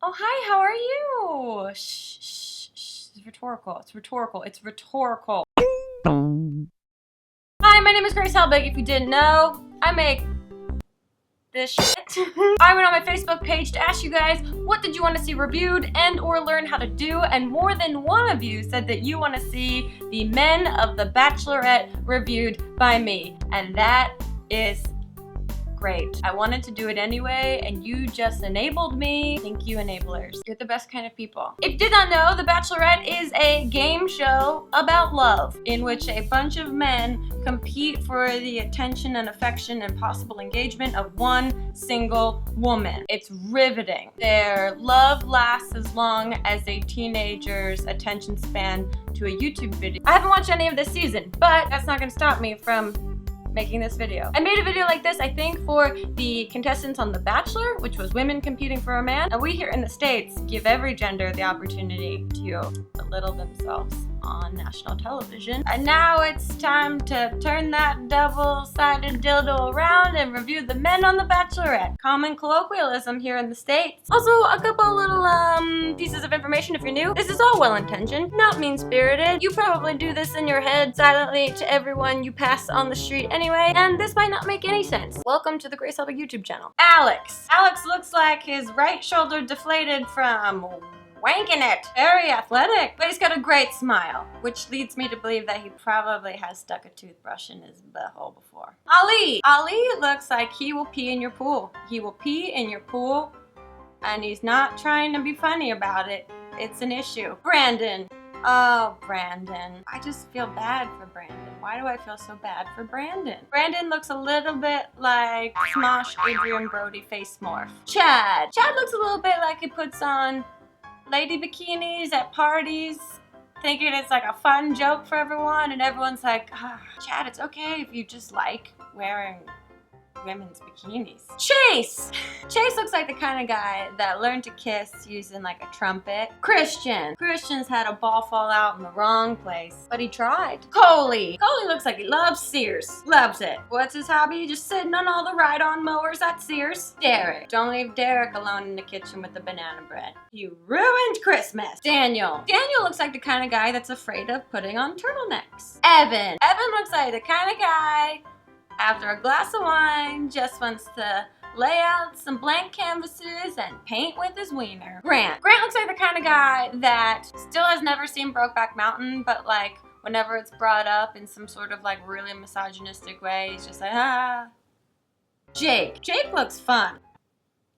Oh, hi, how are you? Shh, shh, shh. It's rhetorical. It's rhetorical. It's rhetorical. Hi, my name is Grace Helbig. If you didn't know, I make this shit. I went on my Facebook page to ask you guys, what did you want to see reviewed and or learn how to do? And more than one of you said that you want to see the men of the Bachelorette reviewed by me. And that is great. I wanted to do it anyway, and you just enabled me. Thank you, enablers. You're the best kind of people. If you did not know, The Bachelorette is a game show about love, in which a bunch of men compete for the attention and affection and possible engagement of one single woman. It's riveting. Their love lasts as long as a teenager's attention span to a YouTube video. I haven't watched any of this season, but that's not gonna stop me from making this video. I made a video like this, I think, for the contestants on The Bachelor, which was women competing for a man. And we here in the States give every gender the opportunity to belittle themselves on national television. And now it's time to turn that double-sided dildo around and review the men on The Bachelorette. Common colloquialism here in the States. Also, a couple little pieces of information if you're new. This is all well-intentioned, not mean-spirited. You probably do this in your head silently to everyone you pass on the street anyway, and this might not make any sense. Welcome to the Grace Helbig YouTube channel. Alex. Alex looks like his right shoulder deflated from wanking it. Very athletic, but he's got a great smile, which leads me to believe that he probably has stuck a toothbrush in his butthole before. Ali. Ali looks like he will pee in your pool. He will pee in your pool, and he's not trying to be funny about it. It's an issue. Brandon. Oh, Brandon. I just feel bad for Brandon. Why do I feel so bad for Brandon? Brandon looks a little bit like Smosh Adrian Brody face morph. Chad. Chad looks a little bit like he puts on lady bikinis at parties, thinking it's like a fun joke for everyone, and everyone's like, Chad, it's okay if you just like wearing women's bikinis. Chase! Chase looks like the kind of guy that learned to kiss using like a trumpet. Christian. Christian's had a ball fall out in the wrong place, but he tried. Coley. Coley looks like he loves Sears. Loves it. What's his hobby? Just sitting on all the ride-on mowers at Sears. Derek. Don't leave Derek alone in the kitchen with the banana bread. He ruined Christmas. Daniel. Daniel looks like the kind of guy that's afraid of putting on turtlenecks. Evan. Evan looks like the kind of guy after a glass of wine, just wants to lay out some blank canvases and paint with his wiener. Grant. Grant looks like the kind of guy that still has never seen Brokeback Mountain, but like whenever it's brought up in some sort of like really misogynistic way, he's just like, ah. Jake. Jake looks fun.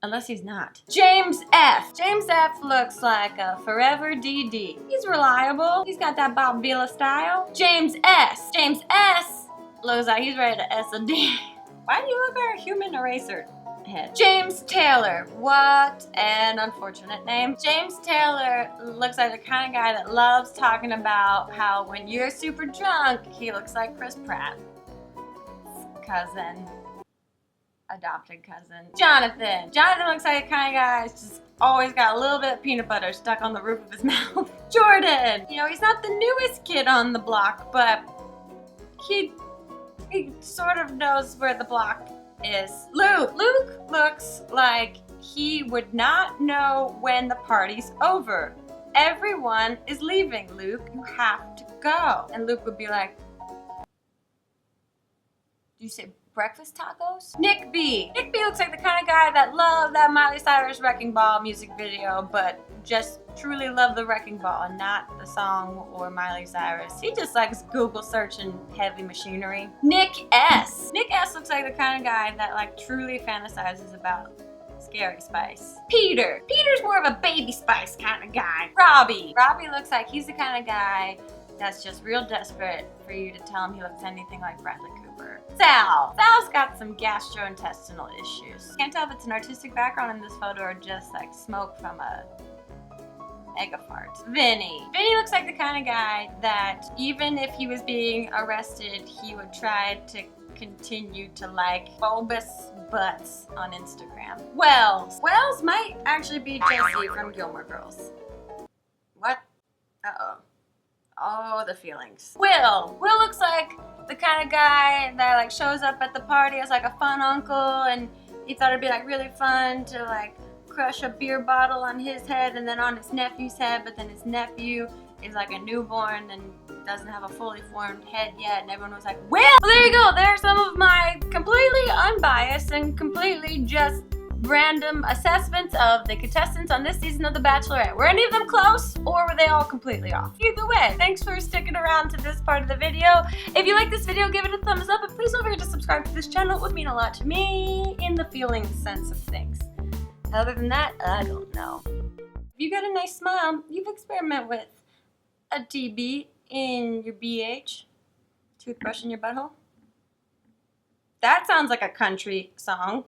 Unless he's not. James F. James F looks like a forever DD. He's reliable. He's got that Bob Vila style. James S. James S looks like he's ready to S&D. Why do you look like a human eraser head? James Taylor. What an unfortunate name. James Taylor looks like the kind of guy that loves talking about how when you're super drunk, he looks like Chris Pratt. Cousin. Adopted cousin. Jonathan. Jonathan looks like the kind of guy who's just always got a little bit of peanut butter stuck on the roof of his mouth. Jordan. You know, he's not the newest kid on the block, but he sort of knows where the block is. Luke. Luke looks like he would not know when the party's over. Everyone is leaving. Luke, you have to go. And Luke would be like, do you say breakfast tacos? Nick B. Nick B looks like the kind of guy that loved that Miley Cyrus Wrecking Ball music video, but just truly loved the Wrecking Ball and not the song or Miley Cyrus. He just likes Google searching heavy machinery. Nick S. Nick S looks like the kind of guy that like truly fantasizes about Scary Spice. Peter. Peter's more of a Baby Spice kind of guy. Robbie. Robbie looks like he's the kind of guy that's just real desperate for you to tell him he looks anything like Bradley Cooper. Sal. Sal's got some gastrointestinal issues. Can't tell if it's an artistic background in this photo or just like smoke from a egg fart. Vinny. Vinny looks like the kind of guy that even if he was being arrested, he would try to continue to like bulbous butts on Instagram. Wells. Wells might actually be Jesse from Gilmore Girls. What? Uh-oh. Oh, the feelings. Will. Will looks like the kind of guy that like shows up at the party as like a fun uncle, and he thought it'd be like really fun to like crush a beer bottle on his head and then on his nephew's head, but then his nephew is like a newborn and doesn't have a fully formed head yet, and everyone was like, well, there you go, there are some of my completely unbiased and completely just random assessments of the contestants on this season of The Bachelorette. Were any of them close, or were they all completely off? Either way, thanks for sticking around to this part of the video. If you like this video, give it a thumbs up, and please don't forget to subscribe to this channel. It would mean a lot to me in the feeling sense of things. Other than that, I don't know. If you got a nice smile, you've experimented with a TB in your BH, toothbrush in your butthole. That sounds like a country song.